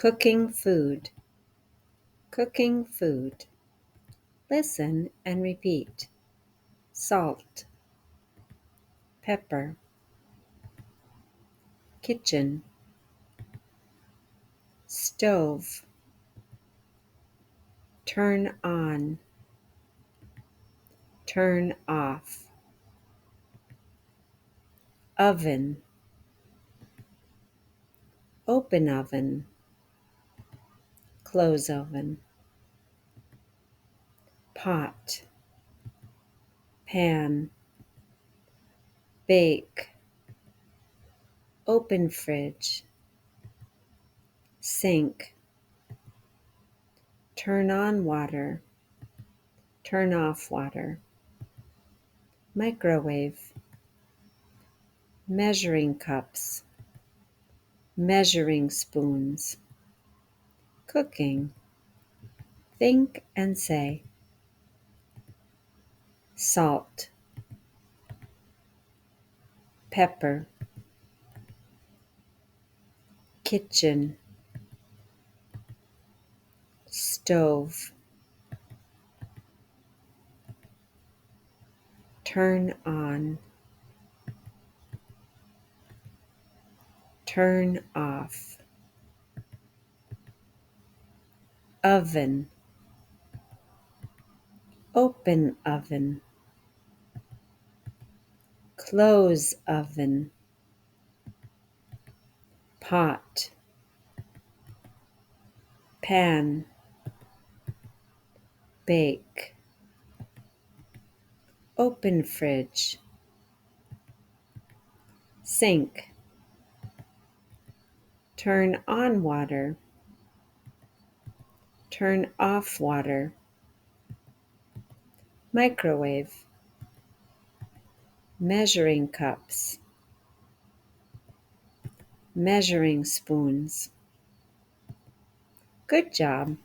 Cooking food. Cooking food. Listen and repeat. Salt. Pepper. Kitchen. Stove. Turn on. Turn off. Oven. Open oven. Close oven. Pot. Pan. Bake. Open fridge. Sink. Turn on water. Turn off water. Microwave. Measuring cups. Measuring spoons. Cooking. Think and say. Salt. Pepper. Kitchen. Stove. Turn on. Turn off. Oven. Open oven. Close oven. Pot. Pan. Bake. Open fridge. Sink. Turn on water. Turn off water. Microwave. Measuring cups. Measuring spoons. Good job.